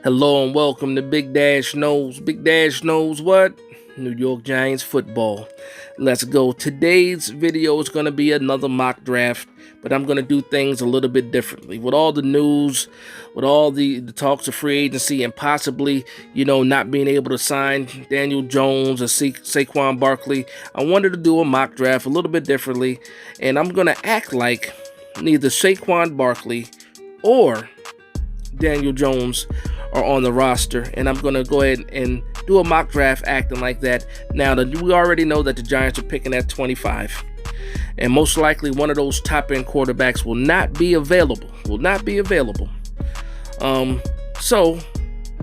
Hello and welcome to Big Dash Knows. Big Dash knows what? New York Giants football. Let's go. Today's video is going to be another mock draft, but I'm going to do things a little bit differently. With all the news, with all the talks of free agency and possibly, not being able to sign Daniel Jones or Saquon Barkley, I wanted to do a mock draft a little bit differently, and I'm going to act like neither Saquon Barkley or Daniel Jones are on the roster, and I'm going to go ahead and do a mock draft acting like that. Now, we already know that the Giants are picking at 25, and most likely one of those top-end quarterbacks will not be available. So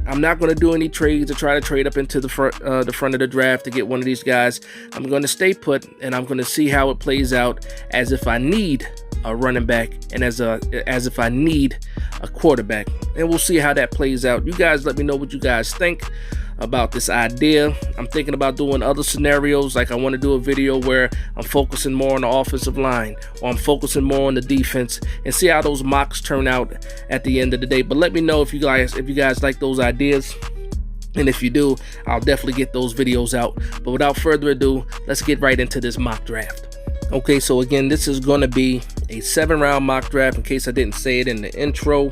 I'm not going to do any trades to try to trade up into the front of the draft to get one of these guys. I'm going to stay put, and I'm going to see how it plays out as if I need a running back and as if I need a quarterback, and we'll see how that plays out. You guys let me know what you guys think about this idea. I'm thinking about doing other scenarios, like I want to do a video where I'm focusing more on the offensive line, or I'm focusing more on the defense, and see how those mocks turn out at the end of the day. But let me know if you guys like those ideas, and if you do, I'll definitely get those videos out. But without further ado, let's get right into this mock draft. Okay, so again, this is going to be a 7-round mock draft, in case I didn't say it in the intro.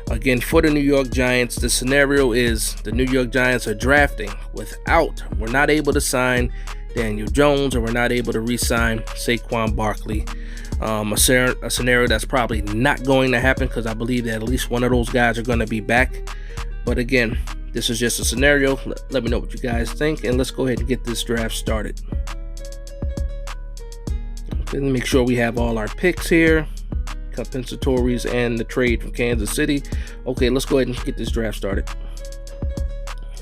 Again, for the New York Giants, the scenario is the New York Giants are drafting we're not able to sign Daniel Jones, or we're not able to re-sign Saquon Barkley. A scenario that's probably not going to happen, because I believe that at least one of those guys are going to be back. But again, this is just a scenario. Let me know what you guys think, and let's go ahead and get this draft started. Let me make sure we have all our picks here, compensatories and the trade from Kansas City. Okay, let's go ahead and get this draft started.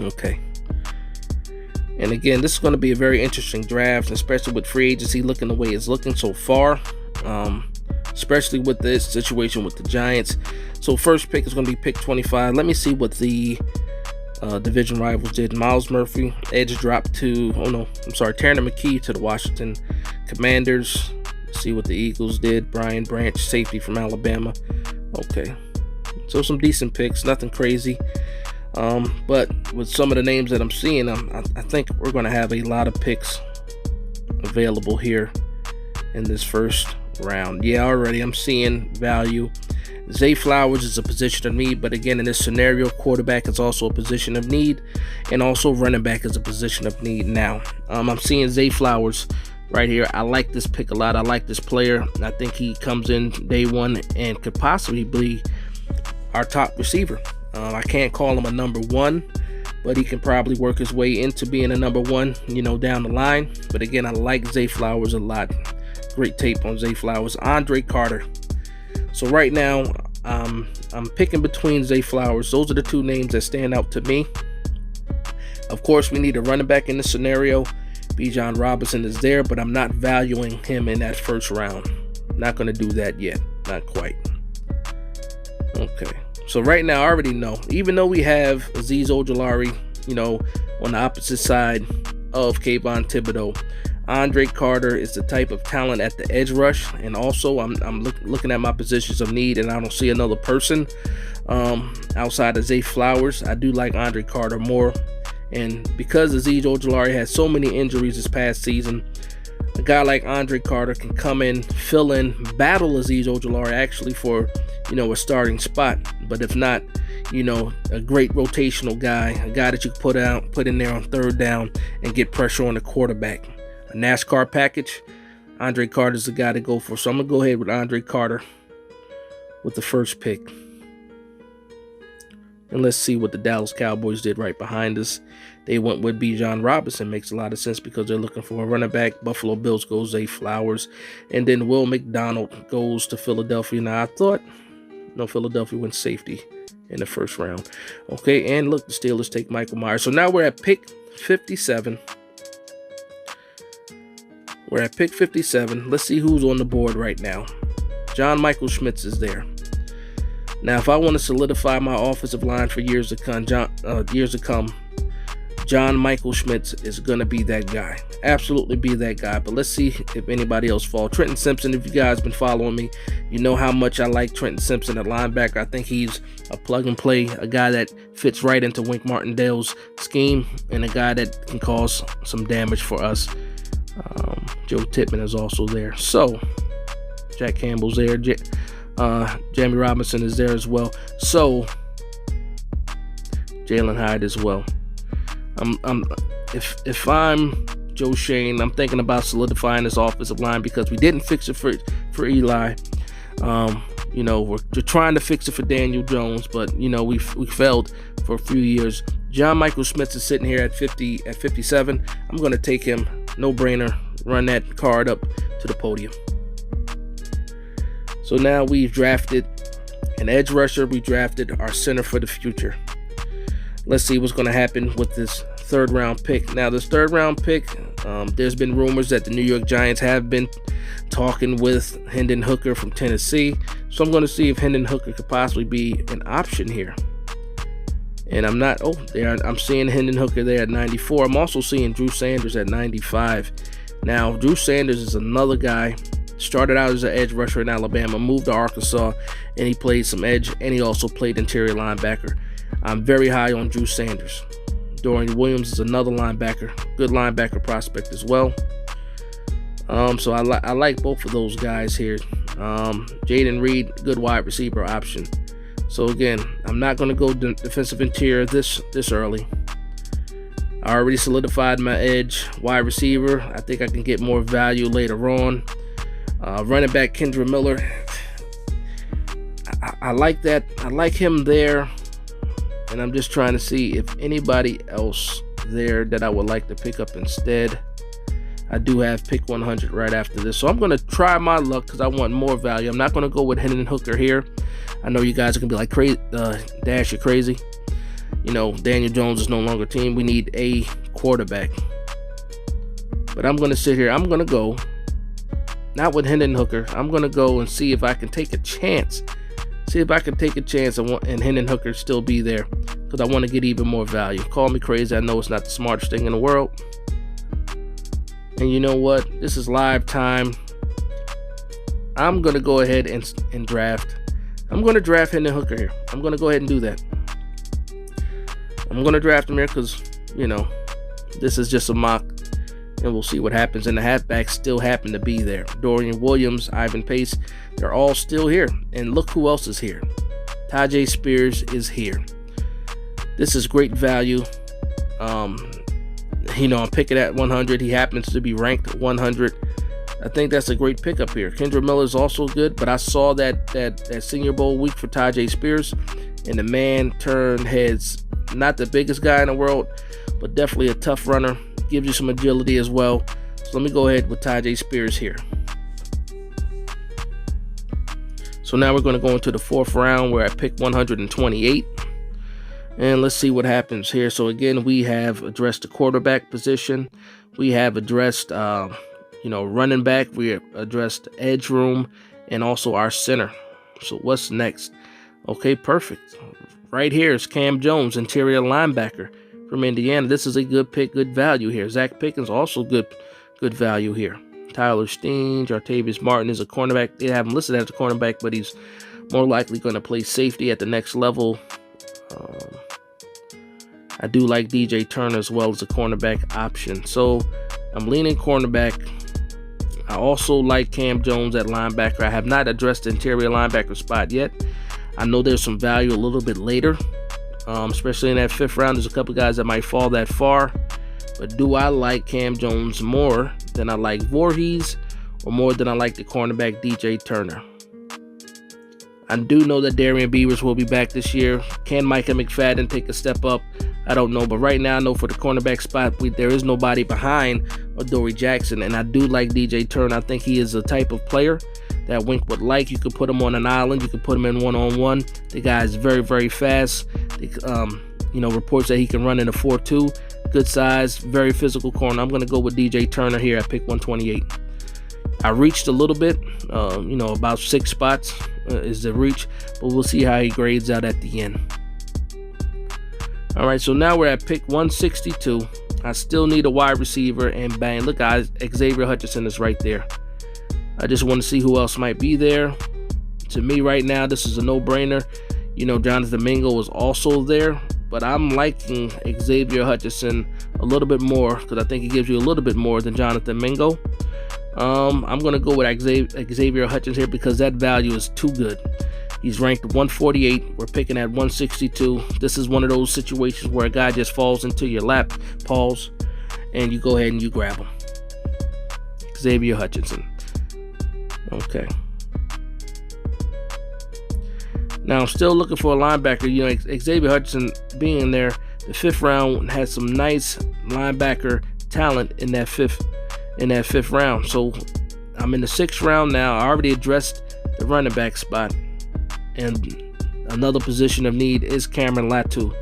Okay. And again, this is going to be a very interesting draft, especially with free agency looking the way it's looking so far, especially with this situation with the Giants. So first pick is going to be pick 25. Let me see what the division rivals did. Miles Murphy, edge dropped to, Tanner McKee to the Washington Commanders. See what the Eagles did. Brian Branch, safety from Alabama. Okay, so some decent picks, nothing crazy. But with some of the names that I'm seeing, I think we're going to have a lot of picks available here in this first round. Yeah, already I'm seeing value. Zay Flowers is a position of need, but again, in this scenario, quarterback is also a position of need, and also running back is a position of need. Now, I'm seeing Zay Flowers right here. I like this pick a lot. I like this player. I think he comes in day one and could possibly be our top receiver. I can't call him a number one, but he can probably work his way into being a number one, down the line. But again, I like Zay Flowers a lot. Great tape on Zay Flowers. Andre Carter. So right now, I'm picking between Zay Flowers. Those are the two names that stand out to me. Of course, we need a running back in this scenario. Bijan Robinson is there, but I'm not valuing him in that first round. Not going to do that yet. Not quite. Okay. So right now, I already know. Even though we have Azeez Ojulari, on the opposite side of Kayvon Thibodeau, Andre Carter is the type of talent at the edge rush, and also I'm looking at my positions of need, and I don't see another person outside of Zay Flowers. I do like Andre Carter more, and because Azeez Ojulari had so many injuries this past season, a guy like Andre Carter can come in, fill in, battle Azeez Ojulari actually for a starting spot. But if not, a great rotational guy, a guy that you can put in there on third down and get pressure on the quarterback. A NASCAR package, Andre Carter is the guy to go for. So I'm going to go ahead with Andre Carter with the first pick. And let's see what the Dallas Cowboys did right behind us. They went with Bijan Robinson. Makes a lot of sense because they're looking for a running back. Buffalo Bills goes Zay Flowers. And then Will McDonald goes to Philadelphia. Now, I thought, Philadelphia went safety in the first round. Okay, and look, the Steelers take Michael Myers. So now we're at pick 57. We're at pick 57. Let's see who's on the board right now. John Michael Schmitz is there. Now, if I want to solidify my offensive line for years to come, John Michael Schmitz is going to be that guy. Absolutely be that guy. But let's see if anybody else falls. Trenton Simpson, if you guys been following me, you know how much I like Trenton Simpson at linebacker. I think he's a plug and play, a guy that fits right into Wink Martindale's scheme, and a guy that can cause some damage for us. Joe Tippmann is also there. So, Jack Campbell's there. Jamie Robinson is there as well. So, Jalen Hyde as well. If I'm Joe Shane, I'm thinking about solidifying this offensive line because we didn't fix it for Eli. We're trying to fix it for Daniel Jones, but we failed for a few years. John Michael Schmitz is sitting here at 57. I'm going to take him, no brainer, run that card up to the podium. So now we've drafted an edge rusher. We drafted our center for the future. Let's see what's going to happen with this third round pick. Now, this third round pick, there's been rumors that the New York Giants have been talking with Hendon Hooker from Tennessee. So I'm going to see if Hendon Hooker could possibly be an option here. And I'm seeing Hendon Hooker there at 94. I'm also seeing Drew Sanders at 95. Now, Drew Sanders is another guy. Started out as an edge rusher in Alabama, moved to Arkansas, and he played some edge, and he also played interior linebacker. I'm very high on Drew Sanders. Dorian Williams is another linebacker, good linebacker prospect as well. So I like both of those guys here. Jaden Reed, good wide receiver option. So again, I'm not going to go defensive interior this early. I already solidified my edge wide receiver. I think I can get more value later on. Running back Kendra Miller. I like that. I like him there. And I'm just trying to see if anybody else there that I would like to pick up instead. I do have pick 100 right after this. So I'm going to try my luck because I want more value. I'm not going to go with Hendon Hooker here. I know you guys are going to be like, crazy, Dash, you're crazy. Daniel Jones is no longer team. We need a quarterback. But I'm going to sit here. I'm going to go, not with Hendon Hooker. I'm going to go and see if I can take a chance. See if I can take a chance and Hendon Hooker still be there because I want to get even more value. Call me crazy. I know it's not the smartest thing in the world. And you know what? This is live time. I'm going to go ahead and draft. I'm going to draft Hendon Hooker here. I'm going to go ahead and do that. I'm going to draft him here because, this is just a mock. And we'll see what happens. And the halfbacks still happen to be there. Dorian Williams, Ivan Pace, they're all still here. And look who else is here. Tyjae Spears is here. This is great value. I'm picking at 100. He happens to be ranked 100. I think that's a great pickup here. Kendra Miller is also good, but I saw that Senior Bowl week for Tyjae Spears, and the man turned heads. Not the biggest guy in the world, but definitely a tough runner. Gives you some agility as well. So let me go ahead with Tyjae Spears here. So now we're going to go into the fourth round where I pick 128. And let's see what happens here. So again, we have addressed the quarterback position. We have addressed, running back. We have addressed edge room and also our center. So what's next? Okay, perfect. Right here is Cam Jones, interior linebacker from Indiana. This is a good pick, good value here. Zach Pickens also good value here. Tyler Steen, Jartavius Martin is a cornerback. They have him listed as a cornerback, but he's more likely going to play safety at the next level. I do like DJ Turner as well as a cornerback option. So I'm leaning cornerback. I also like Cam Jones at linebacker. I have not addressed the interior linebacker spot yet. I know there's some value a little bit later. Especially in that fifth round, there's a couple guys that might fall that far. But do I like Cam Jones more than I like Voorhees or more than I like the cornerback DJ Turner? I do know that Darian Beavers will be back this year. Can Micah McFadden take a step up? I don't know. But right now, I know for the cornerback spot, there is nobody behind Adoree Jackson. And I do like DJ Turner. I think he is a type of player that Wink would like. You could put him on an island. You could put him in one-on-one. The guy is very, very fast. Reports that he can run in a 4.2. Good size, very physical corner. I'm going to go with DJ Turner here at pick 128. I reached a little bit, about 6 spots is the reach, but we'll see how he grades out at the end. All right, so now we're at pick 162. I still need a wide receiver, and bang, look, guys, Xavier Hutchinson is right there. I just want to see who else might be there. To me right now, this is a no-brainer. You know, Jonathan Mingo is also there, but I'm liking Xavier Hutchinson a little bit more because I think he gives you a little bit more than Jonathan Mingo. I'm going to go with Xavier Hutchinson here because that value is too good. He's ranked 148. We're picking at 162. This is one of those situations where a guy just falls into your lap, pause, and you go ahead and you grab him. Xavier Hutchinson. Okay. Now I'm still looking for a linebacker. You know, Xavier Hutchinson being there, the 5th round has some nice linebacker talent in that fifth round. So I'm in the 6th round now. I already addressed the running back spot, and another position of need is Cameron Latu.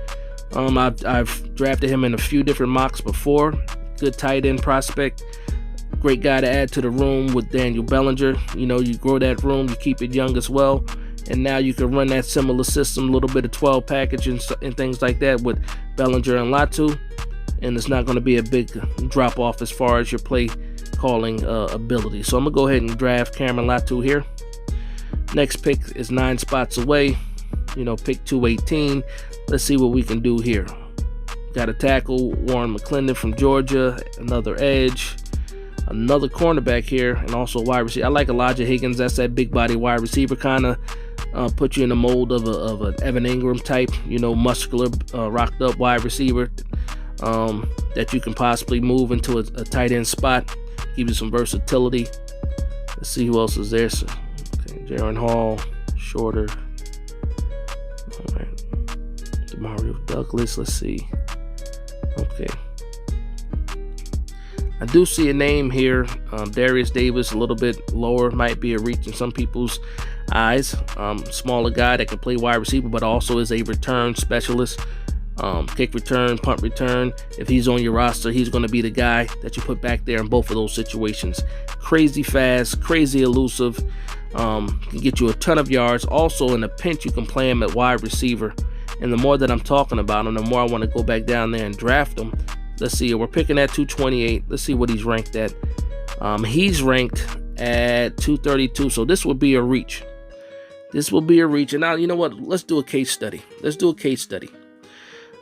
I've drafted him in a few different mocks before. Good tight end prospect. Great guy to add to the room with Daniel Bellinger. You know, you grow that room, you keep it young as well. And now you can run that similar system, a little bit of 12 package and things like that with Bellinger and Latu. And it's not going to be a big drop off as far as your play calling ability. So I'm going to go ahead and draft Cameron Latu here. Next pick is 9 spots away. You know, pick 218. Let's see what we can do here. Got a tackle, Warren McClendon from Georgia, another edge, another cornerback here, and also a wide receiver. I like Elijah Higgins. That's that big body wide receiver, kind of put you in the mold of an Evan Ingram type, you know, muscular, rocked up wide receiver that you can possibly move into a tight end spot, give you some versatility. Let's see who else is there. So, okay, Jaron Hall, shorter. All right, Demario Douglas. Let's see. Okay. I do see a name here, Darius Davis, a little bit lower, might be a reach in some people's eyes. Smaller guy that can play wide receiver, but also is a return specialist. Kick return, punt return. If he's on your roster, he's going to be the guy that you put back there in both of those situations. Crazy fast, crazy elusive, can get you a ton of yards. Also, in a pinch, you can play him at wide receiver. And the more that I'm talking about him, the more I want to go back down there and draft him. Let's see, we're picking at 228. Let's see what he's ranked at. He's ranked at 232, so this will be a reach. This will be a reach. And now, you know what? Let's do a case study.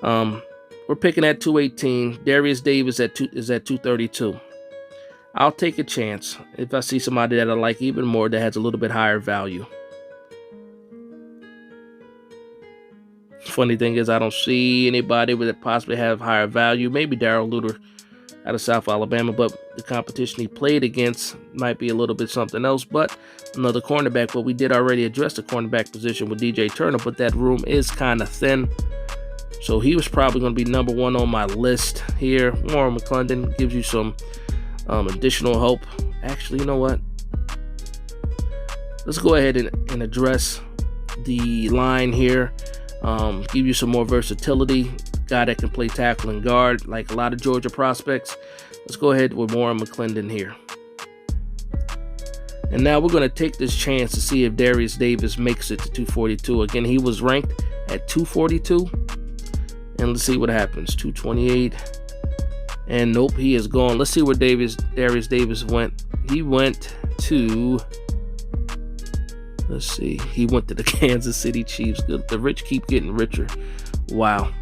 We're picking at 218. Darius Davis is at 232. I'll take a chance if I see somebody that I like even more that has a little bit higher value. Funny thing is, I don't see anybody that possibly have higher value. Maybe Darrell Luter out of South Alabama, but the competition he played against might be a little bit something else. But another cornerback, but we did already address the cornerback position with DJ Turner, but that room is kind of thin. So he was probably going to be number 1 on my list here. Warren McClendon gives you some additional help. Actually, you know what? Let's go ahead and address the line here. Give you some more versatility. Guy that can play tackle and guard like a lot of Georgia prospects. Let's go ahead with Warren McClendon here. And now we're going to take this chance to see if Darius Davis makes it to 242. Again, he was ranked at 242. And let's see what happens. 228. And nope, he is gone. Let's see where Darius Davis went. He went to... Let's see. He went to the Kansas City Chiefs. The rich keep getting richer. Wow.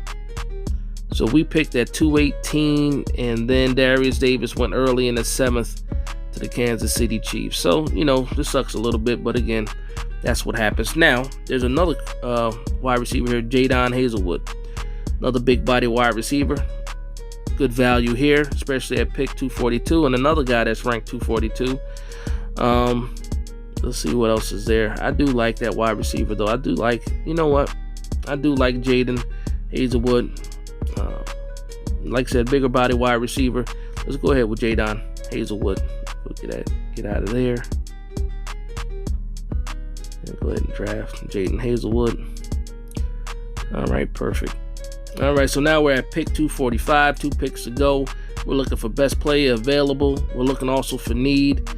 So we picked at 218, and then Darius Davis went early in the 7th to the Kansas City Chiefs. So, you know, this sucks a little bit, but again, that's what happens. Now, there's another wide receiver here, Jadon Hazelwood. Another big body wide receiver. Good value here, especially at pick 242, and another guy that's ranked 242. Let's see what else is there. I do like that wide receiver, though. I do like, you know what? I do like Jadon Hazelwood. Like I said, bigger body wide receiver. Let's go ahead with Jadon Hazelwood. Look at that. Get out of there. And go ahead and draft Jadon Hazelwood. All right, perfect. All right, so now we're at pick 245. 2 picks to go. We're looking for best player available. We're looking also for need.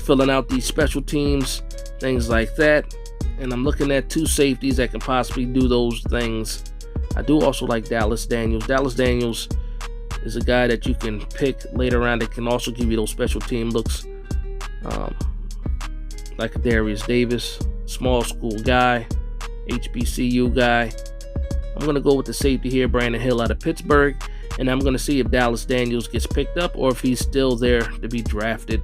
Filling out these special teams, things like that. And I'm looking at 2 safeties that can possibly do those things I do also like Dallas Daniels. Dallas Daniels is a guy that you can pick later on that can also give you those special team looks, like a Darius Davis, small school guy, HBCU guy. I'm going to go with the safety here, Brandon Hill out of Pittsburgh, and I'm going to see if Dallas Daniels gets picked up or if he's still there to be drafted.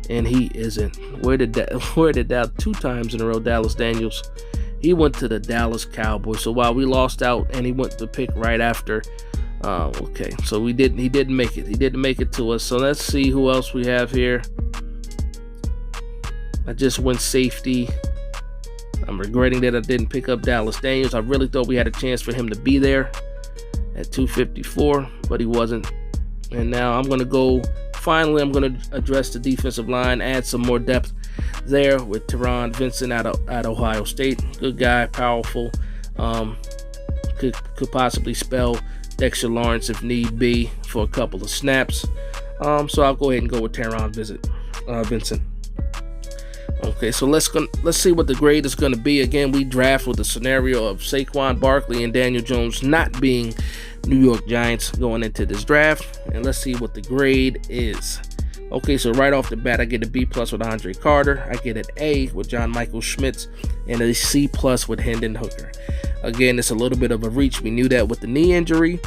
And he isn't. Where did that 2 times in a row, Dallas Daniels? He went to the Dallas Cowboys. So while we lost out and he went to pick right after, okay, so he didn't make it. He didn't make it to us. So let's see who else we have here. I just went safety. I'm regretting that I didn't pick up Dallas Daniels. I really thought we had a chance for him to be there at 254, but he wasn't. And now I'm going to go, finally, I'm going to address the defensive line, add some more depth there with Teron Vincent out of Ohio State. Good guy, powerful. Could possibly spell Dexter Lawrence if need be for a couple of snaps. So I'll go ahead and go with Teron Vincent. Okay, so let's see what the grade is going to be. Again, we draft with the scenario of Saquon Barkley and Daniel Jones not being New York Giants going into this draft, and let's see what the grade is. Okay, so right off the bat, I get a B+ with Andre Carter. I get an A with John Michael Schmitz, and a C+ with Hendon Hooker. Again, it's a little bit of a reach. We knew that with the knee injury.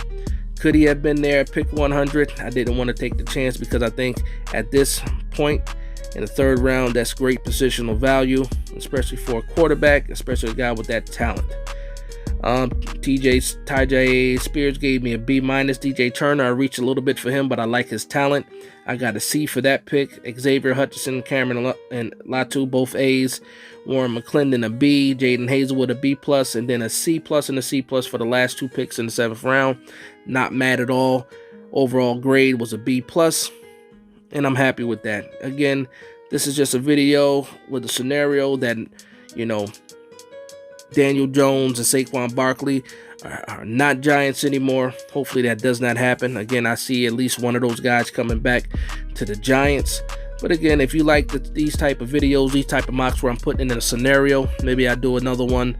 Could he have been there at pick 100? I didn't want to take the chance because I think at this point in the 3rd round, that's great positional value, especially for a quarterback, especially a guy with that talent. Tyjae Spears gave me a B-. DJ Turner, I reached a little bit for him, but I like his talent. I got a C for that pick. Xavier Hutchinson, Cameron and Latu, both A's. Warren McClendon, a B. Jaden Hazelwood, a B+, and then a C+ and a C+ for the last 2 picks in the 7th round. Not mad at all. Overall grade was a B+. And I'm happy with that. Again, this is just a video with a scenario that, you know, Daniel Jones and Saquon Barkley are not Giants anymore. Hopefully that does not happen. Again, I see at least one of those guys coming back to the Giants. But again, if you like these type of videos, these type of mocks where I'm putting in a scenario, maybe I'll do another one,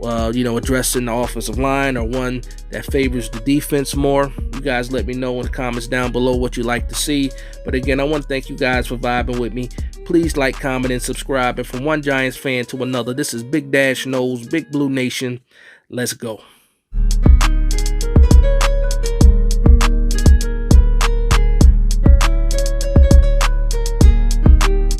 addressing the offensive line, or one that favors the defense more. You guys let me know in the comments down below what you like to see. But again, I want to thank you guys for vibing with me. Please like, comment, and subscribe. And from one Giants fan to another, this is Big Dash Knows, Big Blue Nation. Let's go.